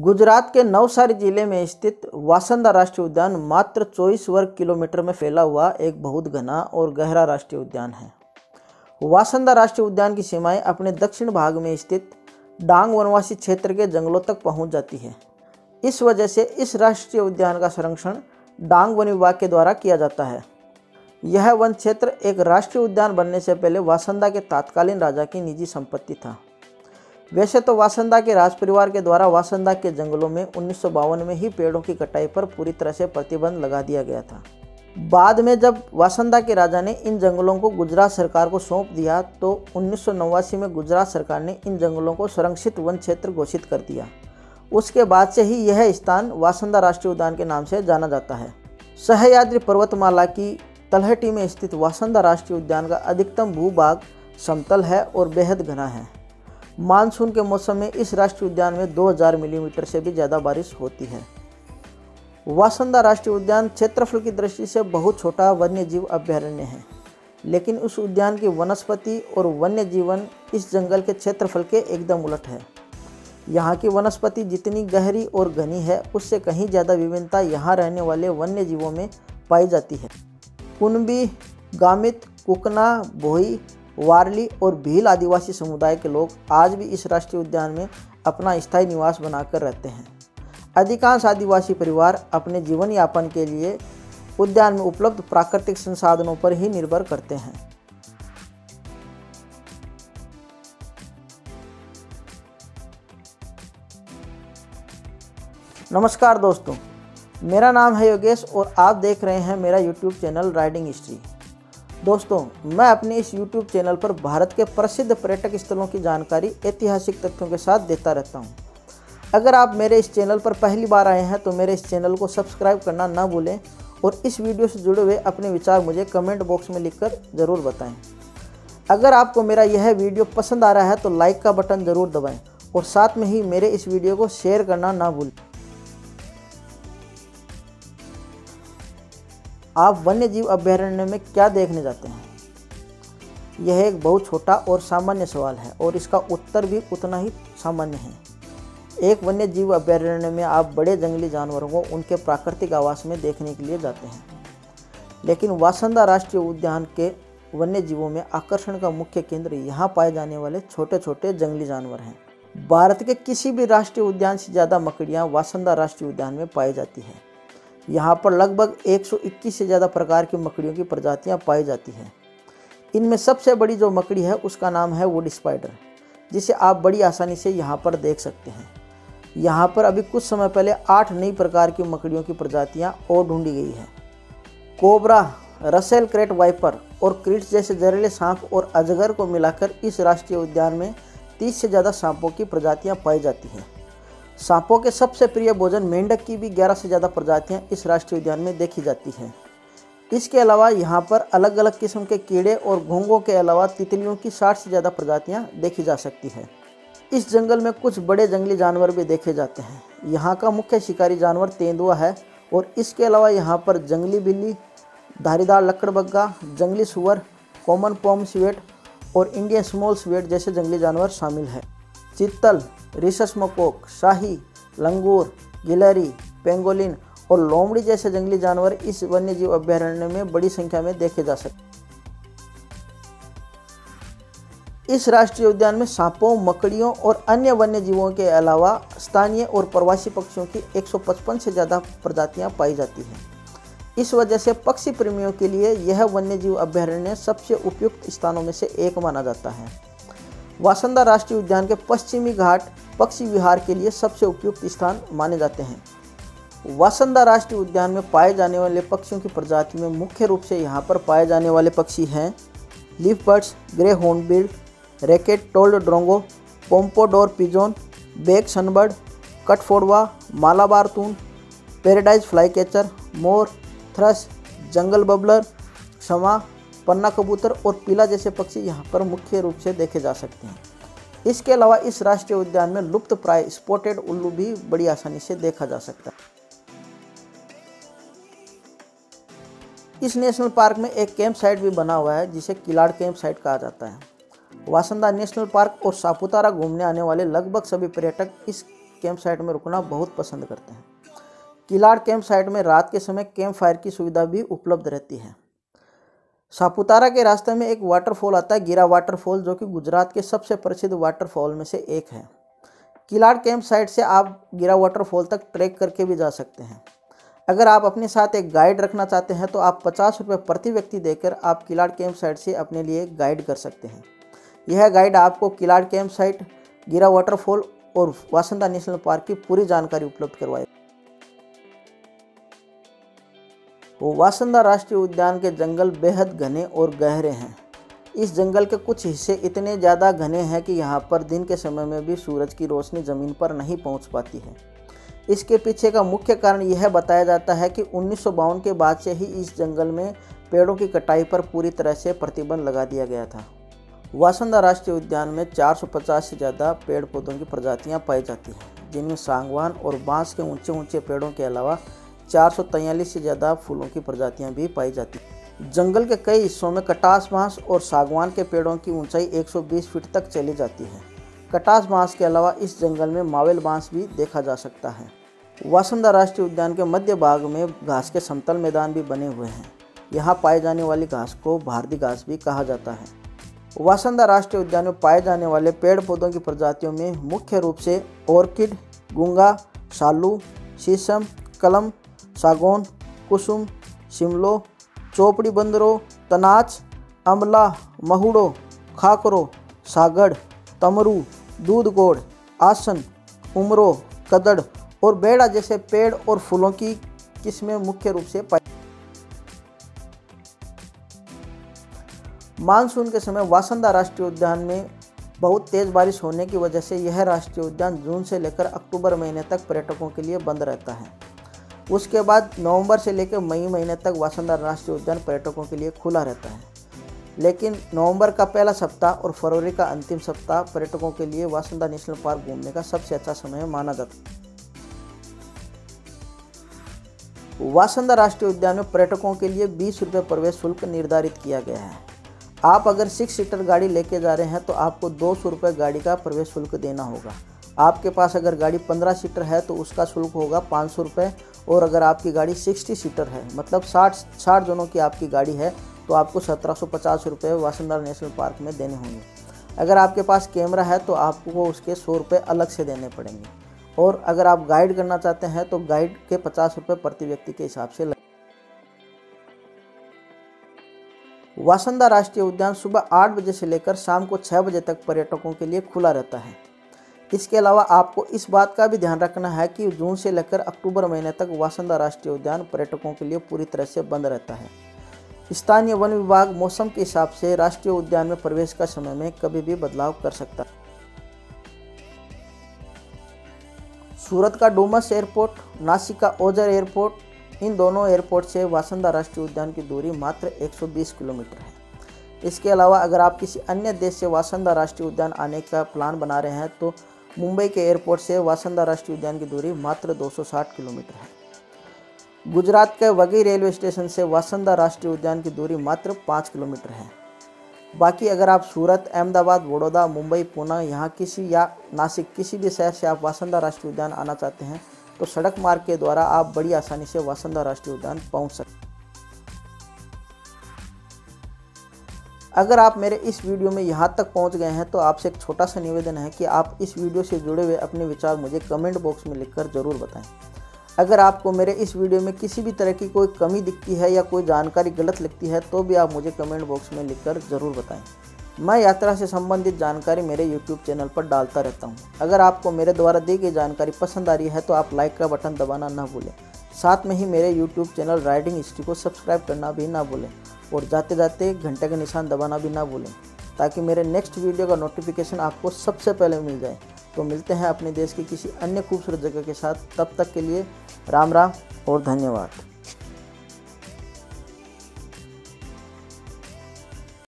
गुजरात के नवसारी जिले में स्थित वासंदा राष्ट्रीय उद्यान मात्र 24 वर्ग किलोमीटर में फैला हुआ एक बहुत घना और गहरा राष्ट्रीय उद्यान है। वासंदा राष्ट्रीय उद्यान की सीमाएं अपने दक्षिण भाग में स्थित डांग वनवासी क्षेत्र के जंगलों तक पहुंच जाती है। इस वजह से इस राष्ट्रीय उद्यान का संरक्षण डांग वन विभाग के द्वारा किया जाता है। यह वन क्षेत्र एक राष्ट्रीय उद्यान बनने से पहले वासंदा के तत्कालीन राजा की निजी संपत्ति था। वैसे तो वासंदा के राज परिवार के द्वारा वासंदा के जंगलों में 1952 में ही पेड़ों की कटाई पर पूरी तरह से प्रतिबंध लगा दिया गया था। बाद में जब वासंदा के राजा ने इन जंगलों को गुजरात सरकार को सौंप दिया तो 1989 में गुजरात सरकार ने इन जंगलों को संरक्षित वन क्षेत्र घोषित कर दिया। उसके बाद से ही यह स्थान वासंदा राष्ट्रीय उद्यान के नाम से जाना जाता है। सह्याद्री पर्वतमाला की तलहटी में स्थित वासंदा राष्ट्रीय उद्यान का अधिकतम भूभाग समतल है और बेहद घना है। मानसून के मौसम में इस राष्ट्रीय उद्यान में 2000 मिलीमीटर से भी ज़्यादा बारिश होती है। वासंदा राष्ट्रीय उद्यान क्षेत्रफल की दृष्टि से बहुत छोटा वन्य जीव अभयारण्य है, लेकिन उस उद्यान की वनस्पति और वन्य जीवन इस जंगल के क्षेत्रफल के एकदम उलट है। यहाँ की वनस्पति जितनी गहरी और घनी है, उससे कहीं ज़्यादा विभिन्नता यहाँ रहने वाले वन्य जीवों में पाई जाती है। कुनबी, गामित, कुकना, भोई, वारली और भील आदिवासी समुदाय के लोग आज भी इस राष्ट्रीय उद्यान में अपना स्थायी निवास बनाकर रहते हैं। अधिकांश आदिवासी परिवार अपने जीवन यापन के लिए उद्यान में उपलब्ध प्राकृतिक संसाधनों पर ही निर्भर करते हैं। नमस्कार दोस्तों, मेरा नाम है योगेश और आप देख रहे हैं मेरा YouTube चैनल राइडिंग हिस्ट्री। दोस्तों, मैं अपने इस YouTube चैनल पर भारत के प्रसिद्ध पर्यटक स्थलों की जानकारी ऐतिहासिक तथ्यों के साथ देता रहता हूं। अगर आप मेरे इस चैनल पर पहली बार आए हैं तो मेरे इस चैनल को सब्सक्राइब करना ना भूलें और इस वीडियो से जुड़े हुए अपने विचार मुझे कमेंट बॉक्स में लिखकर ज़रूर बताएं। अगर आपको मेरा यह वीडियो पसंद आ रहा है तो लाइक का बटन ज़रूर दबाएँ और साथ में ही मेरे इस वीडियो को शेयर करना ना भूलें। आप वन्य जीव अभयारण्य में क्या देखने जाते हैं? यह एक बहुत छोटा और सामान्य सवाल है और इसका उत्तर भी उतना ही सामान्य है। एक वन्य जीव अभयारण्य में आप बड़े जंगली जानवरों को उनके प्राकृतिक आवास में देखने के लिए जाते हैं, लेकिन वासंदा राष्ट्रीय उद्यान के वन्य जीवों में आकर्षण का मुख्य केंद्र यहाँ पाए जाने वाले छोटे छोटे जंगली जानवर हैं। भारत के किसी भी राष्ट्रीय उद्यान से ज़्यादा मकड़ियाँ वासंदा राष्ट्रीय उद्यान में पाई जाती हैं। यहाँ पर लगभग 121 से ज़्यादा प्रकार की मकड़ियों की प्रजातियाँ पाई जाती हैं। इनमें सबसे बड़ी जो मकड़ी है उसका नाम है वुड स्पाइडर, जिसे आप बड़ी आसानी से यहाँ पर देख सकते हैं। यहाँ पर अभी कुछ समय पहले 8 नई प्रकार की मकड़ियों की प्रजातियाँ और ढूंढी गई है। कोबरा, रसेल क्रेट वाइपर और क्रिट्स जैसे जहरीले सांप और अजगर को मिलाकर इस राष्ट्रीय उद्यान में 30 से ज़्यादा सांपों की प्रजातियाँ पाई जाती हैं। सांपों के सबसे प्रिय भोजन मेंढक की भी 11 से ज़्यादा प्रजातियां इस राष्ट्रीय उद्यान में देखी जाती हैं। इसके अलावा यहाँ पर अलग अलग किस्म के कीड़े और घोंघों के अलावा तितलियों की 60 से ज़्यादा प्रजातियां देखी जा सकती है। इस जंगल में कुछ बड़े जंगली जानवर भी देखे जाते हैं। यहाँ का मुख्य शिकारी जानवर तेंदुआ है और इसके अलावा यहाँ पर जंगली बिल्ली, धारीदार लकड़बग्गा, जंगली सुअर, कॉमन पॉम स्वेट और इंडियन स्मॉल स्वेट जैसे जंगली जानवर शामिल है। चीतल, रिसस मकोक, शाही, लंगूर, गिलहरी, पेंगोलिन और लोमड़ी जैसे जंगली जानवर इस वन्यजीव अभयारण्य में बड़ी संख्या में देखे जा सकते हैं। इस राष्ट्रीय उद्यान में सांपों, मकड़ियों और अन्य वन्य जीवों के अलावा स्थानीय और प्रवासी पक्षियों की 155 से ज़्यादा प्रजातियां पाई जाती हैं। इस वजह से पक्षी प्रेमियों के लिए यह वन्यजीव अभयारण्य सबसे उपयुक्त स्थानों में से एक माना जाता है। वासंदा राष्ट्रीय उद्यान के पश्चिमी घाट पक्षी विहार के लिए सबसे उपयुक्त स्थान माने जाते हैं। वासंदा राष्ट्रीय उद्यान में पाए जाने वाले पक्षियों की प्रजाति में मुख्य रूप से यहाँ पर पाए जाने वाले पक्षी हैं leaf birds, grey hornbill, racket tailed drongo, pompadour pigeon, बेक सनबर्ड, कटफोड़वा, मालाबार तून, पैराडाइज फ्लाई कैचर, मोर, थ्रश, जंगल बबलर, क्षमा, पन्ना कबूतर और पीला जैसे पक्षी यहाँ पर मुख्य रूप से देखे जा सकते हैं। इसके अलावा इस राष्ट्रीय उद्यान में लुप्त प्राय स्पॉटेड उल्लू भी बड़ी आसानी से देखा जा सकता है। इस नेशनल पार्क में एक कैंप साइट भी बना हुआ है जिसे किलाड़ कैंप साइट कहा जाता है। वासंदा नेशनल पार्क और सापुतारा घूमने आने वाले लगभग सभी पर्यटक इस कैंप साइट में रुकना बहुत पसंद करते हैं। किलाड़ कैंप साइट में रात के समय कैंप फायर की सुविधा भी उपलब्ध रहती है। सापुतारा के रास्ते में एक वाटरफॉल आता है, गिरा वाटरफॉल, जो कि गुजरात के सबसे प्रसिद्ध वाटरफॉल में से एक है। किलाड़ कैंप साइट से आप गिरा वाटरफॉल तक ट्रैक करके भी जा सकते हैं। अगर आप अपने साथ एक गाइड रखना चाहते हैं तो आप 50 रुपये प्रति व्यक्ति देकर आप किलाड़ कैंप साइट से अपने लिए गाइड कर सकते हैं। यह गाइड आपको किलाड़ कैंप साइट, गिरा वाटरफॉल और वासंदा नेशनल पार्क की पूरी जानकारी उपलब्ध करवाएगा। वासंदा राष्ट्रीय उद्यान के जंगल बेहद घने और गहरे हैं। इस जंगल के कुछ हिस्से इतने ज़्यादा घने हैं कि यहाँ पर दिन के समय में भी सूरज की रोशनी ज़मीन पर नहीं पहुँच पाती है। इसके पीछे का मुख्य कारण यह बताया जाता है कि 1952 के बाद से ही इस जंगल में पेड़ों की कटाई पर पूरी तरह से प्रतिबंध लगा दिया गया था। वासंदा राष्ट्रीय उद्यान में 450 से ज़्यादा पेड़ पौधों की प्रजातियाँ पाई जाती हैं, जिनमें सागवान और बांस के ऊंचे ऊंचे पेड़ों के अलावा 443 से ज़्यादा फूलों की प्रजातियां भी पाई जाती हैं। जंगल के कई हिस्सों में कटास बांस और सागवान के पेड़ों की ऊंचाई 120 फीट तक चली जाती है। कटास बांस के अलावा इस जंगल में मावेल बांस भी देखा जा सकता है। वासंदा राष्ट्रीय उद्यान के मध्य भाग में घास के समतल मैदान भी बने हुए हैं। यहाँ पाए जाने वाली घास को भारतीय घास भी कहा जाता है। वासंदा राष्ट्रीय उद्यान में पाए जाने वाले पेड़ पौधों की प्रजातियों में मुख्य रूप से ऑर्किड, गुंगा, सालू, शीशम, कलम, सागौन, कुसुम, शिमलो, चौपड़ी बंदरो, तनाच, अमला, महुड़ो, खाकरो, सागड़, तमरू, दूधगोड़, आसन, उमरो, कदड़ और बेड़ा जैसे पेड़ और फूलों की किस्में मुख्य रूप से पाई। मानसून के समय वासंदा राष्ट्रीय उद्यान में बहुत तेज़ बारिश होने की वजह से यह राष्ट्रीय उद्यान जून से लेकर अक्टूबर महीने तक पर्यटकों के लिए बंद रहता है। उसके बाद नवंबर से लेकर मई महीने तक वासंदा राष्ट्रीय उद्यान पर्यटकों के लिए खुला रहता है। लेकिन नवंबर का पहला सप्ताह और फरवरी का अंतिम सप्ताह पर्यटकों के लिए वासंदा नेशनल पार्क घूमने का सबसे अच्छा समय माना जाता है। वासंदा राष्ट्रीय उद्यान में पर्यटकों के लिए 20 रुपये प्रवेश शुल्क निर्धारित किया गया है। आप अगर 6 सीटर गाड़ी लेके जा रहे हैं तो आपको 200 रुपये गाड़ी का प्रवेश शुल्क देना होगा। आपके पास अगर गाड़ी 15 सीटर है तो उसका शुल्क होगा 500 रुपये, और अगर आपकी गाड़ी 60 सीटर है, मतलब 60 जनों की आपकी गाड़ी है, तो आपको 1750 रुपये वासंदा नेशनल पार्क में देने होंगे। अगर आपके पास कैमरा है तो आपको उसके 100 रुपये अलग से देने पड़ेंगे, और अगर आप गाइड करना चाहते हैं तो गाइड के 50 रुपये प्रति व्यक्ति के हिसाब से वासंदा राष्ट्रीय उद्यान सुबह 8 बजे से लेकर शाम को 6 बजे तक पर्यटकों के लिए खुला रहता है। इसके अलावा आपको इस बात का भी ध्यान रखना है कि जून से लेकर अक्टूबर महीने तक वासंदा राष्ट्रीय उद्यान पर्यटकों के लिए पूरी तरह से बंद रहता है। स्थानीय वन विभाग मौसम के हिसाब से राष्ट्रीय उद्यान में प्रवेश का समय में कभी भी बदलाव कर सकता है। सूरत का डूमस एयरपोर्ट, नासिक का ओझर एयरपोर्ट, इन दोनों एयरपोर्ट से वासंदा राष्ट्रीय उद्यान की दूरी मात्र 120 किलोमीटर है। इसके अलावा अगर आप किसी अन्य देश से वासंदा राष्ट्रीय उद्यान आने का प्लान बना रहे हैं तो मुंबई के एयरपोर्ट से वासंदा राष्ट्रीय उद्यान की दूरी मात्र 260 किलोमीटर है। गुजरात के वघई रेलवे स्टेशन से वासंदा राष्ट्रीय उद्यान की दूरी मात्र 5 किलोमीटर है। बाकी अगर आप सूरत, अहमदाबाद, बड़ौदा, मुंबई, पुणे, यहाँ किसी या नासिक किसी भी शहर से आप वासंदा राष्ट्रीय उद्यान आना चाहते हैं तो सड़क मार्ग के द्वारा आप बड़ी आसानी से वासंदा राष्ट्रीय उद्यान पहुँच सकते हैं। अगर आप मेरे इस वीडियो में यहाँ तक पहुँच गए हैं तो आपसे एक छोटा सा निवेदन है कि आप इस वीडियो से जुड़े हुए अपने विचार मुझे कमेंट बॉक्स में लिखकर ज़रूर बताएं। अगर आपको मेरे इस वीडियो में किसी भी तरह की कोई कमी दिखती है या कोई जानकारी गलत लगती है तो भी आप मुझे कमेंट बॉक्स में लिखकर ज़रूर बताएं। मैं यात्रा से संबंधित जानकारी मेरे YouTube चैनल पर डालता रहता हूं। अगर आपको मेरे द्वारा दी गई जानकारी पसंद आ रही है तो आप लाइक का बटन दबाना ना भूलें। साथ में ही मेरे YouTube चैनल राइडिंग हिस्ट्री को सब्सक्राइब करना भी ना भूलें, और जाते जाते घंटे का निशान दबाना भी ना भूलें, ताकि मेरे नेक्स्ट वीडियो का नोटिफिकेशन आपको सबसे पहले मिल जाए। तो मिलते हैं अपने देश की किसी अन्य खूबसूरत जगह के साथ। तब तक के लिए राम राम और धन्यवाद।